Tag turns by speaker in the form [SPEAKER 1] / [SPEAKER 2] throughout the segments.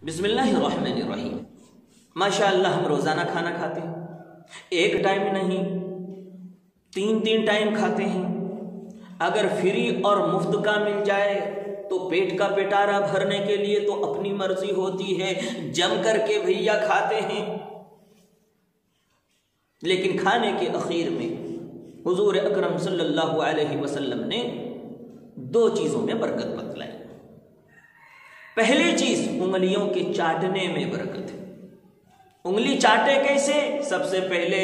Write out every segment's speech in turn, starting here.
[SPEAKER 1] بسم اللہ الرحمن الرحیم۔ ماشاءاللہ ہم روزانہ کھانا کھاتے ہیں، ایک ٹائم نہیں، تین ٹائم کھاتے ہیں۔ اگر فری اور مفت کا مل جائے تو پیٹ کا پٹارا بھرنے کے لیے تو اپنی مرضی ہوتی ہے، جم کر کے بھیا کھاتے ہیں۔ لیکن کھانے کے اخیر میں حضور اکرم صلی اللہ علیہ وسلم نے دو چیزوں میں برکت بتلائی۔ پہلی چیز، انگلیوں کے چاٹنے میں برکت ہے۔ انگلی چاٹے کیسے؟ سب سے پہلے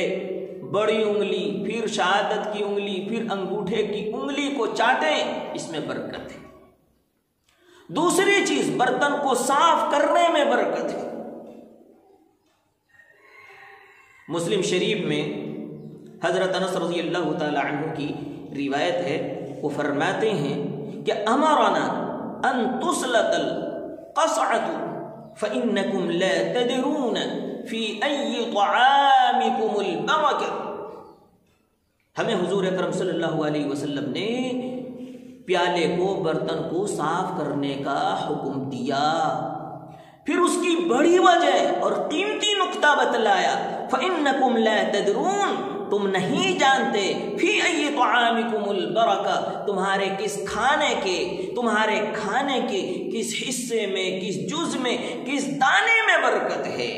[SPEAKER 1] بڑی انگلی، پھر شہادت کی انگلی، پھر انگوٹھے کی انگلی کو چاٹیں، اس میں برکت ہے۔ دوسری چیز، برتن کو صاف کرنے میں برکت ہے۔ مسلم شریف میں حضرت انس رضی اللہ تعالی عنہ کی روایت ہے، وہ فرماتے ہیں کہ امرنا ان تسلط القصعۃ فانکم لا تدرون فی ای طعامکم البرکہ۔ ہمیں حضور اکرم صلی اللہ علیہ وسلم نے پیالے کو، برتن کو صاف کرنے کا حکم دیا، پھر اس کی بڑی وجہ اور قیمتی نقطہ بتلایا، فَإِنَّكُمْ لَا تَدْرُونَ، تم نہیں جانتے، فِي أَيِّ طَعَامِكُمُ الْبَرَكَةُ، تمہارے کھانے کے کس حصے میں، کس جز میں، کس دانے میں برکت ہے۔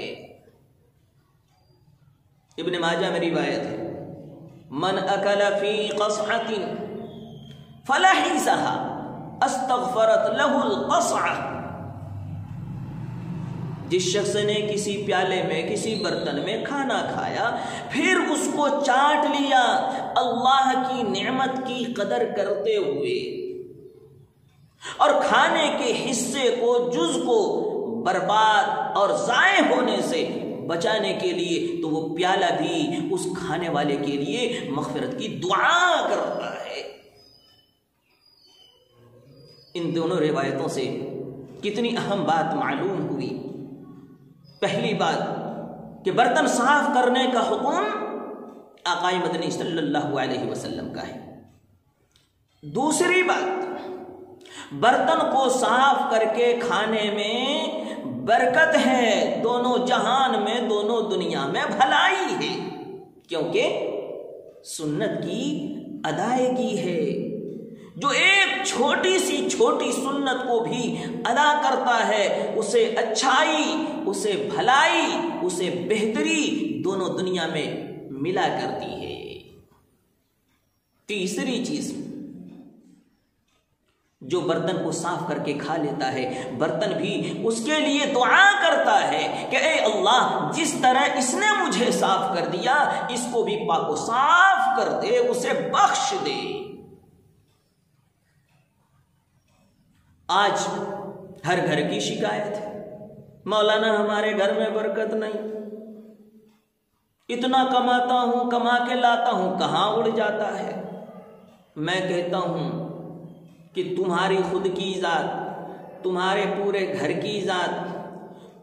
[SPEAKER 1] ابن ماجہ میں روایت ہے، من اکل فی قصعۃ فلحسها استغفرت له القصعہ۔ جس شخص نے کسی پیالے میں، کسی برتن میں کھانا کھایا، پھر اس کو چاٹ لیا اللہ کی نعمت کی قدر کرتے ہوئے، اور کھانے کے حصے کو، جز کو برباد اور ضائع ہونے سے بچانے کے لیے، تو وہ پیالہ بھی اس کھانے والے کے لیے مغفرت کی دعا کرتا ہے۔ ان دونوں روایتوں سے کتنی اہم بات معلوم ہوئی۔ پہلی بات کہ برتن صاف کرنے کا حکم آقا مدنی صلی اللہ علیہ وسلم کا ہے۔ دوسری بات، برتن کو صاف کر کے کھانے میں برکت ہے، دونوں جہان میں، دونوں دنیا میں بھلائی ہے، کیونکہ سنت کی ادائیگی ہے۔ جو ایک چھوٹی سنت کو بھی ادا کرتا ہے، اسے اچھائی، اسے بھلائی، اسے بہتری دونوں دنیا میں ملا کرتی ہے۔ تیسری چیز، جو برتن کو صاف کر کے کھا لیتا ہے، برتن بھی اس کے لیے دعا کرتا ہے کہ اے اللہ، جس طرح اس نے مجھے صاف کر دیا، اس کو بھی پاک و صاف کر دے، اسے بخش دے۔ آج ہر گھر کی شکایت ہے، مولانا ہمارے گھر میں برکت نہیں، اتنا کماتا ہوں، کما کے لاتا ہوں، کہاں اڑ جاتا ہے۔ میں کہتا ہوں کہ تمہاری خود کی ذات، تمہارے پورے گھر کی ذات،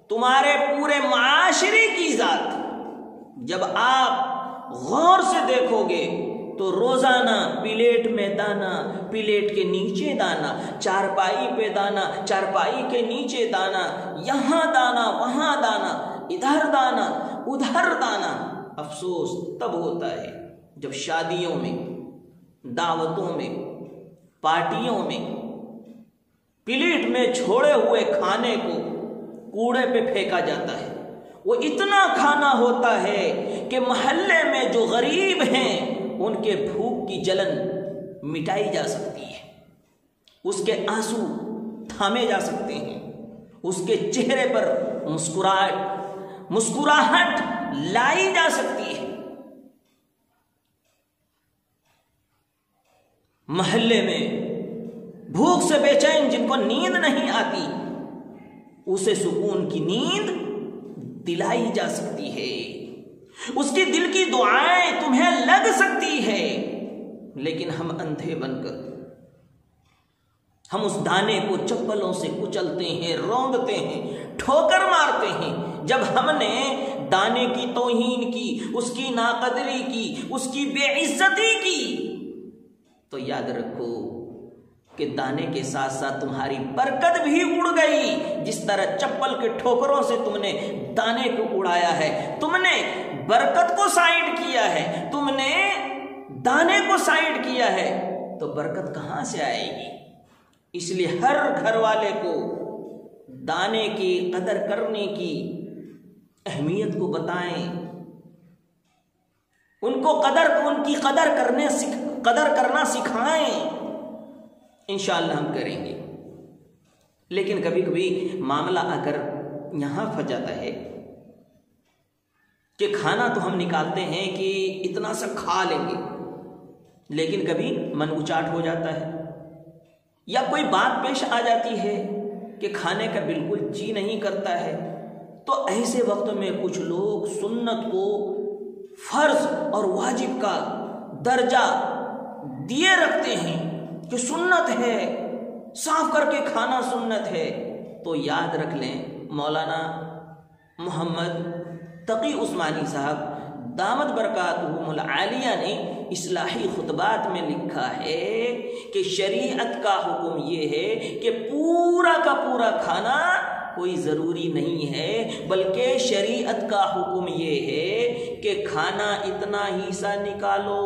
[SPEAKER 1] تمہارے پورے معاشرے کی ذات، جب آپ غور سے دیکھو گے تو روزانہ پلیٹ میں دانا، پلیٹ کے نیچے دانا، چارپائی پہ دانا، چارپائی کے نیچے دانا، یہاں دانا، وہاں دانا، ادھر دانا، ادھر دانا۔ افسوس تب ہوتا ہے جب شادیوں میں، دعوتوں میں، پارٹیوں میں پلیٹ میں چھوڑے ہوئے کھانے کو کوڑے پہ پھینکا جاتا ہے۔ وہ اتنا کھانا ہوتا ہے کہ محلے میں جو غریب ہیں ان کے بھوک کی جلن مٹائی جا سکتی ہے، اس کے آنسو تھامے جا سکتے ہیں، اس کے چہرے پر مسکراہٹ لائی جا سکتی ہے۔ محلے میں بھوک سے بے چین جن کو نیند نہیں آتی، اسے سکون کی نیند دلائی جا سکتی ہے، اس کی دل کی دعائیں تمہیں لگ سکتی ہے۔ لیکن ہم اندھے بن کر ہم اس دانے کو چپلوں سے کچلتے ہیں، رونگتے ہیں، ٹھوکر مارتے ہیں۔ جب ہم نے دانے کی توہین کی، اس کی ناقدری کی، اس کی بے عزتی کی، تو یاد رکھو کہ دانے کے ساتھ ساتھ تمہاری برکت بھی اڑ گئی. جس طرح چپل کے ٹھوکروں سے تم نے دانے کو اڑایا ہے، تم نے برکت کو سائڈ کیا ہے، تم نے دانے کو سائڈ کیا ہے، تو برکت کہاں سے آئے گی؟ اس لیے ہر گھر والے کو دانے کی قدر کرنے کی اہمیت کو بتائیں، ان کی قدر کرنا سکھائیں. انشاءاللہ ہم کریں گے. لیکن کبھی کبھی معاملہ اگر یہاں پھنس جاتا ہے کہ کھانا تو ہم نکالتے ہیں کہ اتنا سا کھا لیں گے، لیکن کبھی من اچاٹ ہو جاتا ہے یا کوئی بات پیش آ جاتی ہے کہ کھانے کا بالکل جی نہیں کرتا ہے، تو ایسے وقت میں کچھ لوگ سنت کو فرض اور واجب کا درجہ دیے رکھتے ہیں کہ سنت ہے، صاف کر کے کھانا سنت ہے. تو یاد رکھ لیں، مولانا محمد تقی عثمانی صاحب دامت برکاتہم العالیہ نے اصلاحی خطبات میں لکھا ہے کہ شریعت کا حکم یہ ہے کہ پورا کا پورا کھانا کوئی ضروری نہیں ہے، بلکہ شریعت کا حکم یہ ہے کہ کھانا اتنا ہی سا نکالو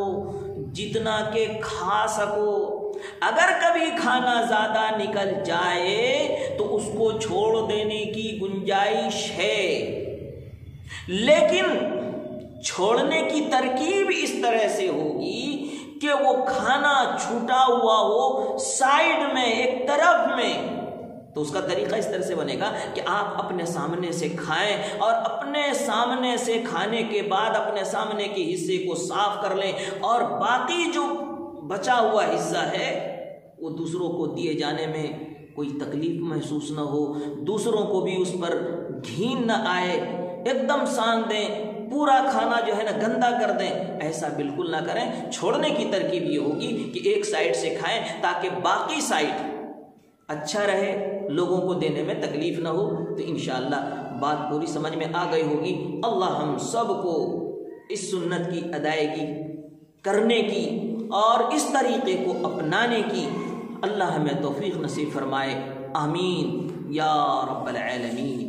[SPEAKER 1] جتنا کہ کھا سکو. اگر کبھی کھانا زیادہ نکل جائے تو اس کو چھوڑ دینے کی گنجائش ہے، لیکن چھوڑنے کی ترکیب اس طرح سے ہوگی کہ وہ کھانا چھوٹا ہوا ہو سائیڈ میں ایک طرف میں. تو اس کا طریقہ اس طرح سے بنے گا کہ آپ اپنے سامنے سے کھائیں اور اپنے سامنے سے کھانے کے بعد اپنے سامنے کے حصے کو صاف کر لیں، اور باقی جو بچا ہوا حصہ ہے وہ دوسروں کو دیے جانے میں کوئی تکلیف محسوس نہ ہو، دوسروں کو بھی اس پر گھین نہ آئے. ایک دم سان دیں، پورا کھانا جو ہے نا گندا کر دیں، ایسا بالکل نہ کریں. چھوڑنے کی ترکیب یہ ہوگی کہ ایک سائڈ سے کھائیں تاکہ باقی سائڈ اچھا رہے، لوگوں کو دینے میں تکلیف نہ ہو. تو انشاءاللہ بات پوری سمجھ میں آ گئی ہوگی. اللہ ہم سب کو اس سنت کی ادائیگی کرنے کی اور اس طریقے کو اپنانے کی اللہ ہمیں توفیق نصیب فرمائے. آمین یا رب العالمین.